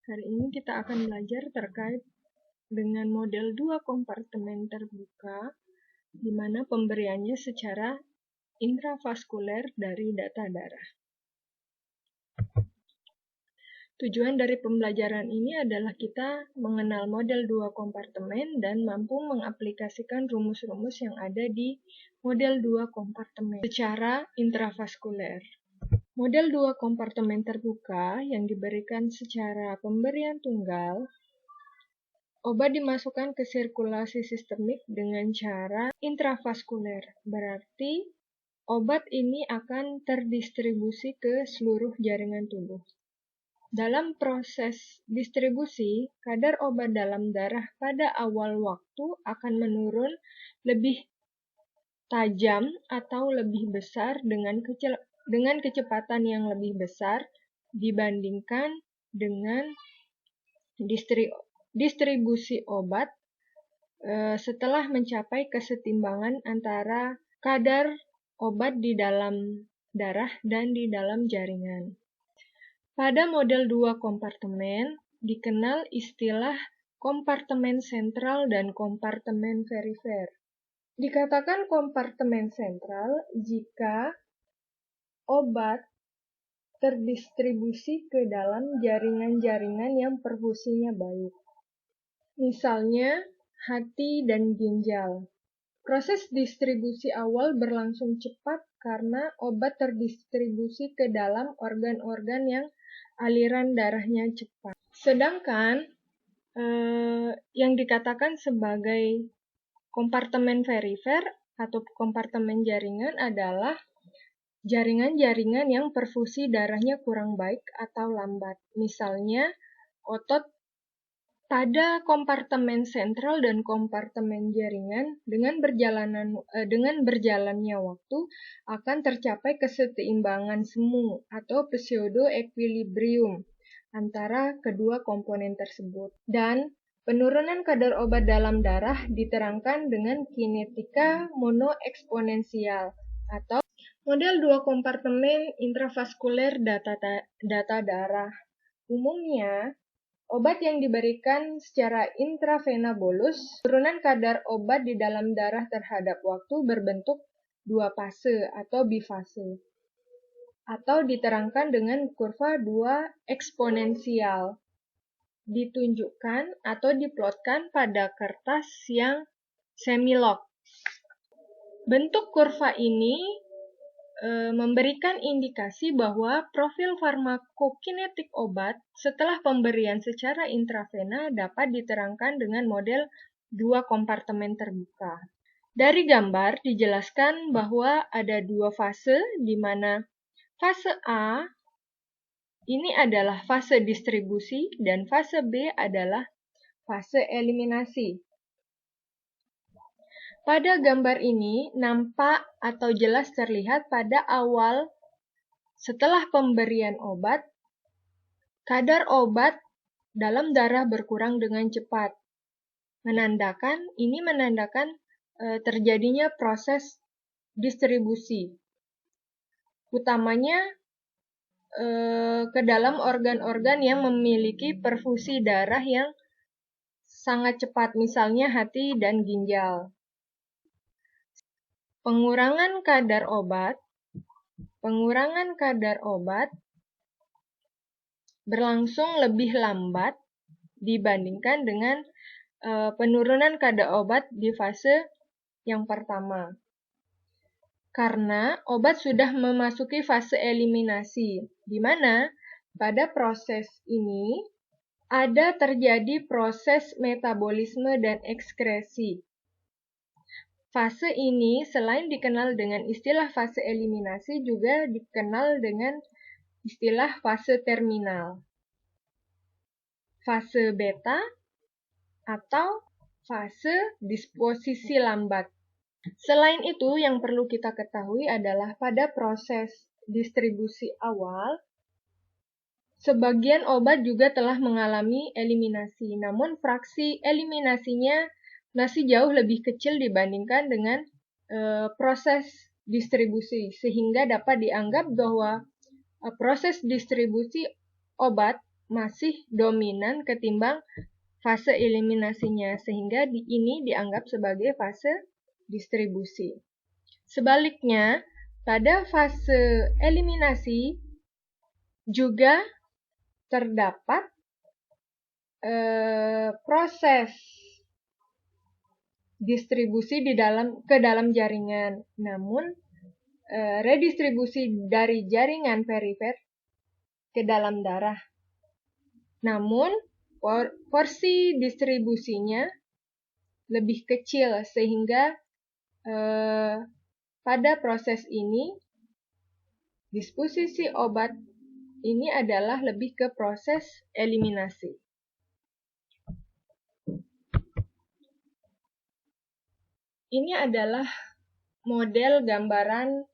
Hari ini kita akan belajar terkait dengan model 2 kompartemen terbuka, di mana pemberiannya secara intravaskuler dari data darah. Tujuan dari pembelajaran ini adalah kita mengenal model 2 kompartemen dan mampu mengaplikasikan rumus-rumus yang ada di model 2 kompartemen secara intravaskuler. Model 2 kompartemen terbuka yang diberikan secara pemberian tunggal, obat dimasukkan ke sirkulasi sistemik dengan cara intravaskuler. Berarti obat ini akan terdistribusi ke seluruh jaringan tubuh. Dalam proses distribusi, kadar obat dalam darah pada awal waktu akan menurun lebih tajam atau lebih besar dengan kecepatan yang lebih besar dibandingkan dengan distribusi obat setelah mencapai kesetimbangan antara kadar obat di dalam darah dan di dalam jaringan. Pada model 2 kompartemen dikenal istilah kompartemen sentral dan kompartemen perifer. Dikatakan kompartemen sentral jika obat terdistribusi ke dalam jaringan-jaringan yang perfusinya baik. Misalnya, hati dan ginjal. Proses distribusi awal berlangsung cepat karena obat terdistribusi ke dalam organ-organ yang aliran darahnya cepat. Sedangkan yang dikatakan sebagai kompartemen perifer atau kompartemen jaringan adalah jaringan-jaringan yang perfusi darahnya kurang baik atau lambat. Misalnya, otot pada kompartemen sentral dan kompartemen jaringan dengan berjalannya waktu akan tercapai keseimbangan semu atau pseudo-equilibrium antara kedua komponen tersebut. Dan penurunan kadar obat dalam darah diterangkan dengan kinetika monoeksponensial atau model 2 kompartemen intravaskuler data darah. Umumnya, obat yang diberikan secara intravena bolus, penurunan kadar obat di dalam darah terhadap waktu berbentuk dua fase atau bifase, atau diterangkan dengan kurva 2 eksponensial, ditunjukkan atau diplotkan pada kertas yang semilog. Bentuk kurva ini memberikan indikasi bahwa profil farmakokinetik obat setelah pemberian secara intravena dapat diterangkan dengan model 2 kompartemen terbuka. Dari gambar dijelaskan bahwa ada dua fase, di mana fase A ini adalah fase distribusi dan fase B adalah fase eliminasi. Pada gambar ini nampak atau jelas terlihat pada awal setelah pemberian obat, kadar obat dalam darah berkurang dengan cepat. Menandakan terjadinya proses distribusi, utamanya ke dalam organ-organ yang memiliki perfusi darah yang sangat cepat, misalnya hati dan ginjal. Pengurangan kadar obat berlangsung lebih lambat dibandingkan dengan penurunan kadar obat di fase yang pertama. Karena obat sudah memasuki fase eliminasi, di mana pada proses ini ada terjadi proses metabolisme dan ekskresi. Fase ini selain dikenal dengan istilah fase eliminasi juga dikenal dengan istilah fase terminal, fase beta, atau fase disposisi lambat. Selain itu, yang perlu kita ketahui adalah pada proses distribusi awal, sebagian obat juga telah mengalami eliminasi, namun fraksi eliminasinya masih jauh lebih kecil dibandingkan dengan proses distribusi, sehingga dapat dianggap bahwa proses distribusi obat masih dominan ketimbang fase eliminasinya, sehingga ini dianggap sebagai fase distribusi. Sebaliknya, pada fase eliminasi juga terdapat proses distribusi ke dalam jaringan. Namun, redistribusi dari jaringan perifer ke dalam darah. Namun, porsi distribusinya lebih kecil, sehingga pada proses ini, disposisi obat ini adalah lebih ke proses eliminasi. Ini adalah model gambaran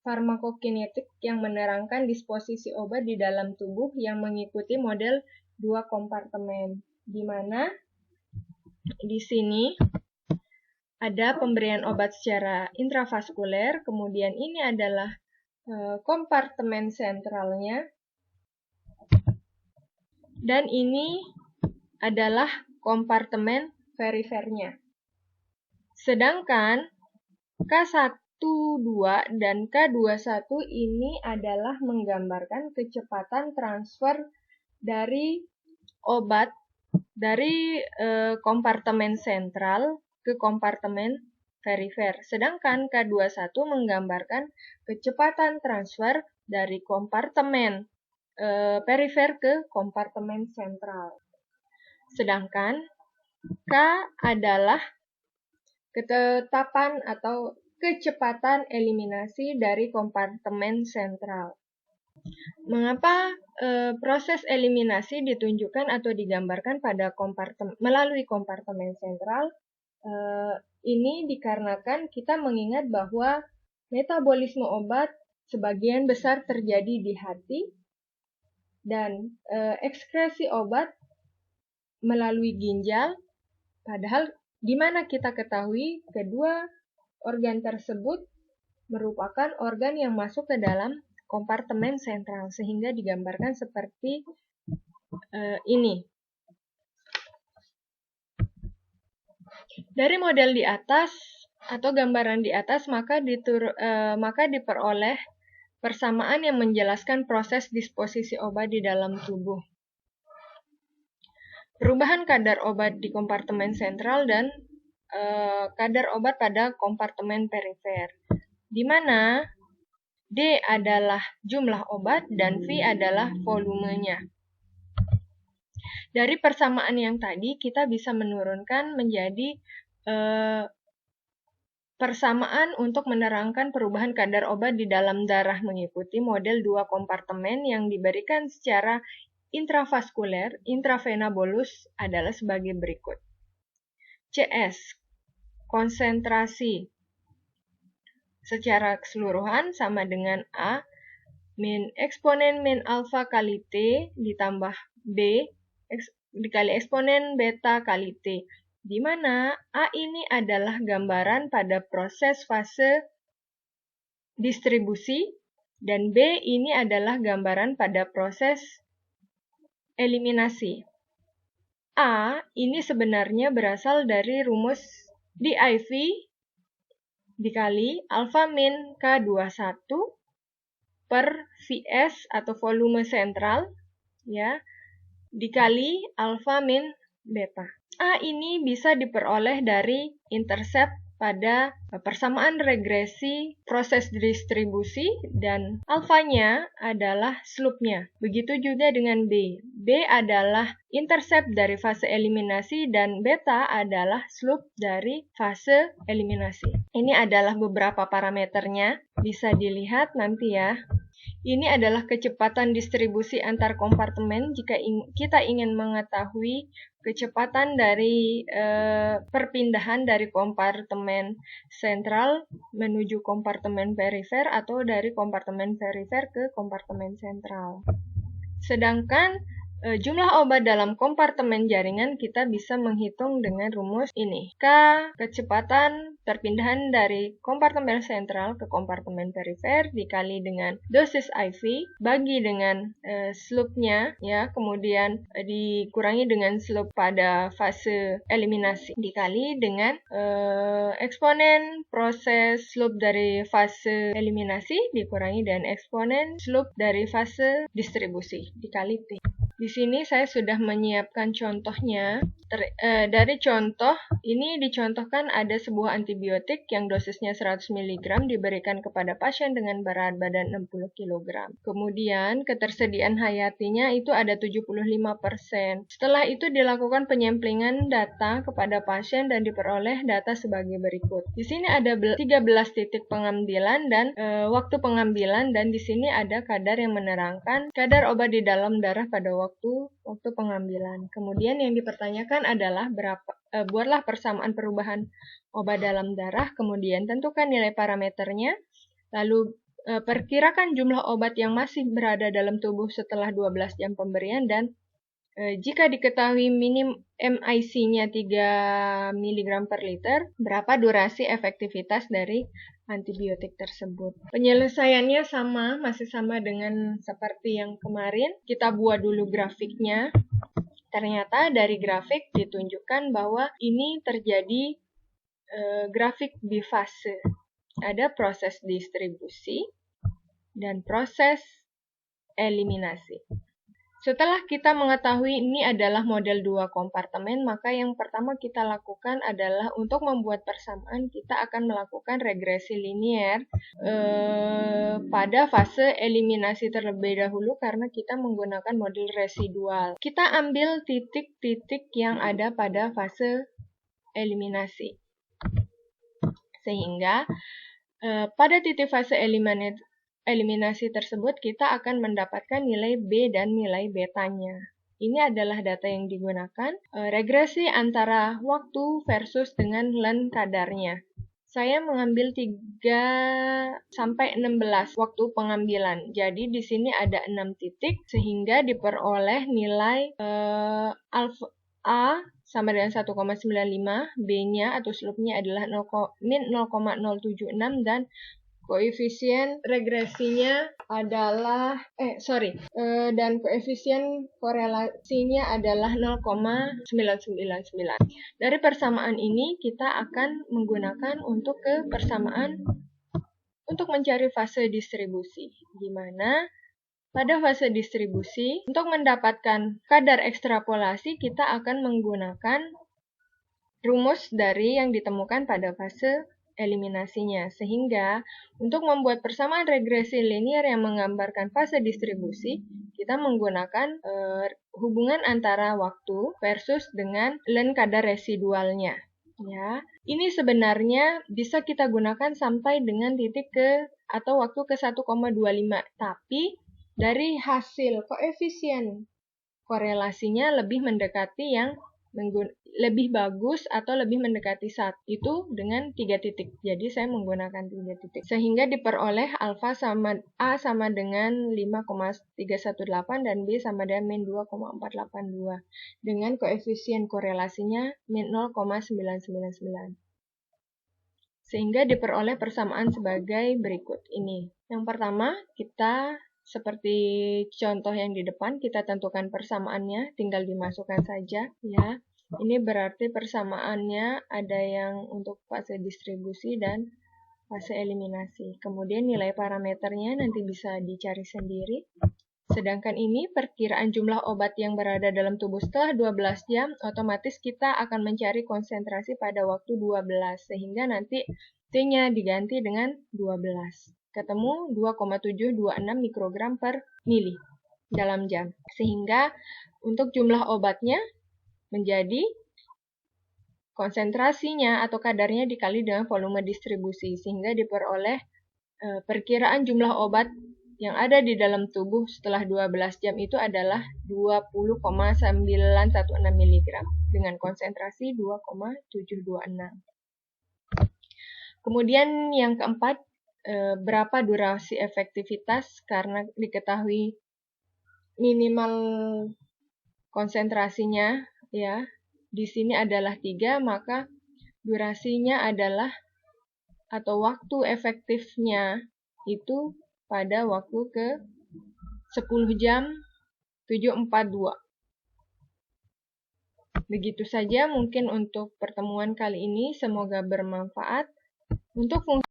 farmakokinetik yang menerangkan disposisi obat di dalam tubuh yang mengikuti model 2 kompartemen, di mana di sini ada pemberian obat secara intravaskuler, kemudian ini adalah kompartemen sentralnya, dan ini adalah kompartemen perifernya. Sedangkan K12 dan K21 ini adalah menggambarkan kecepatan transfer dari obat dari kompartemen sentral ke kompartemen perifer. Sedangkan K21 menggambarkan kecepatan transfer dari kompartemen perifer ke kompartemen sentral. Sedangkan K adalah ketetapan atau kecepatan eliminasi dari kompartemen sentral. Mengapa proses eliminasi ditunjukkan atau digambarkan pada melalui kompartemen sentral? Ini dikarenakan kita mengingat bahwa metabolisme obat sebagian besar terjadi di hati, dan ekskresi obat melalui ginjal, padahal di mana kita ketahui kedua organ tersebut merupakan organ yang masuk ke dalam kompartemen sentral, sehingga digambarkan seperti ini. Dari model di atas atau gambaran di atas maka diperoleh persamaan yang menjelaskan proses disposisi obat di dalam tubuh. Perubahan kadar obat di kompartemen sentral dan kadar obat pada kompartemen perifer, di mana D adalah jumlah obat dan V adalah volumenya. Dari persamaan yang tadi, kita bisa menurunkan menjadi persamaan untuk menerangkan perubahan kadar obat di dalam darah mengikuti model 2 kompartemen yang diberikan secara intravaskuler, intravena bolus adalah sebagai berikut. CS, konsentrasi secara keseluruhan sama dengan A min eksponen min alfa kali T ditambah B dikali eksponen beta kali T, di mana A ini adalah gambaran pada proses fase distribusi dan B ini adalah gambaran pada proses eliminasi. A ini sebenarnya berasal dari rumus DIV dikali alfa min K21 per Vs atau volume sentral, ya, dikali alfa min beta. A ini bisa diperoleh dari intercept pada persamaan regresi proses distribusi dan alfanya adalah slope-nya. Begitu juga dengan B. B adalah intercept dari fase eliminasi dan beta adalah slope dari fase eliminasi. Ini adalah beberapa parameternya, bisa dilihat nanti ya. Ini adalah kecepatan distribusi antar kompartemen jika kita ingin mengetahui kecepatan dari perpindahan dari kompartemen sentral menuju kompartemen perifer atau dari kompartemen perifer ke kompartemen sentral. Sedangkan jumlah obat dalam kompartemen jaringan kita bisa menghitung dengan rumus ini. K kecepatan perpindahan dari kompartemen sentral ke kompartemen perifer dikali dengan dosis IV bagi dengan slope-nya ya, kemudian dikurangi dengan slope pada fase eliminasi dikali dengan eksponen proses slope dari fase eliminasi dikurangi dengan eksponen slope dari fase distribusi dikali T. Di sini saya sudah menyiapkan contohnya. Dari contoh, ini dicontohkan ada sebuah antibiotik yang dosisnya 100 mg diberikan kepada pasien dengan berat badan 60 kg. Kemudian, ketersediaan hayatinya itu ada 75%. Setelah itu dilakukan penyemplingan data kepada pasien dan diperoleh data sebagai berikut. Di sini ada 13 titik pengambilan dan waktu pengambilan, dan di sini ada kadar yang menerangkan kadar obat di dalam darah pada waktu pengambilan. Kemudian yang dipertanyakan adalah buatlah persamaan perubahan obat dalam darah, kemudian tentukan nilai parameternya, lalu perkirakan jumlah obat yang masih berada dalam tubuh setelah 12 jam pemberian, dan jika diketahui minim MIC-nya 3 mg per liter, berapa durasi efektivitas dari antibiotik tersebut. Penyelesaiannya masih sama dengan seperti yang kemarin. Kita buat dulu grafiknya. Ternyata dari grafik ditunjukkan bahwa ini terjadi grafik bifase. Ada proses distribusi dan proses eliminasi. Setelah kita mengetahui ini adalah model 2 kompartemen, maka yang pertama kita lakukan adalah untuk membuat persamaan, kita akan melakukan regresi linier pada fase eliminasi terlebih dahulu karena kita menggunakan model residual. Kita ambil titik-titik yang ada pada fase eliminasi. Sehingga pada titik fase eliminasi tersebut kita akan mendapatkan nilai B dan nilai betanya. Ini adalah data yang digunakan, regresi antara waktu versus dengan len kadarnya. Saya mengambil 3 sampai 16 waktu pengambilan. Jadi di sini ada 6 titik sehingga diperoleh nilai alfa A sama dengan 1,95, B-nya atau slope-nya adalah min 0,076 dan koefisien regresinya adalah dan koefisien korelasinya adalah 0,999. Dari persamaan ini kita akan menggunakan untuk mencari fase distribusi, di mana pada fase distribusi untuk mendapatkan kadar ekstrapolasi kita akan menggunakan rumus dari yang ditemukan pada fase eliminasinya, sehingga untuk membuat persamaan regresi linier yang menggambarkan fase distribusi, kita menggunakan hubungan antara waktu versus dengan len kadar residualnya. Ya, ini sebenarnya bisa kita gunakan sampai dengan titik atau waktu ke 1,25, tapi dari hasil koefisien korelasinya lebih mendekati yang lebih bagus atau lebih mendekati 1 itu dengan 3 titik. Jadi saya menggunakan 3 titik. Sehingga diperoleh alfa A sama dengan 5,318 dan B sama dengan min 2,482 dengan koefisien korelasinya min 0,999. Sehingga diperoleh persamaan sebagai berikut ini. Yang pertama, kita seperti contoh yang di depan, kita tentukan persamaannya, tinggal dimasukkan saja ya. Ini berarti persamaannya ada yang untuk fase distribusi dan fase eliminasi. Kemudian nilai parameternya nanti bisa dicari sendiri. Sedangkan ini perkiraan jumlah obat yang berada dalam tubuh setelah 12 jam, otomatis kita akan mencari konsentrasi pada waktu 12, sehingga nanti T-nya diganti dengan 12. Ketemu 2,726 mikrogram per mili dalam jam. Sehingga untuk jumlah obatnya menjadi konsentrasinya atau kadarnya dikali dengan volume distribusi. Sehingga diperoleh perkiraan jumlah obat yang ada di dalam tubuh setelah 12 jam itu adalah 20,916 mg dengan konsentrasi 2,726. Kemudian yang keempat, berapa durasi efektivitas karena diketahui minimal konsentrasinya ya di sini adalah 3, maka durasinya adalah atau waktu efektifnya itu pada waktu ke 10 jam 7.42. Begitu saja mungkin untuk pertemuan kali ini, semoga bermanfaat. Untuk fungsi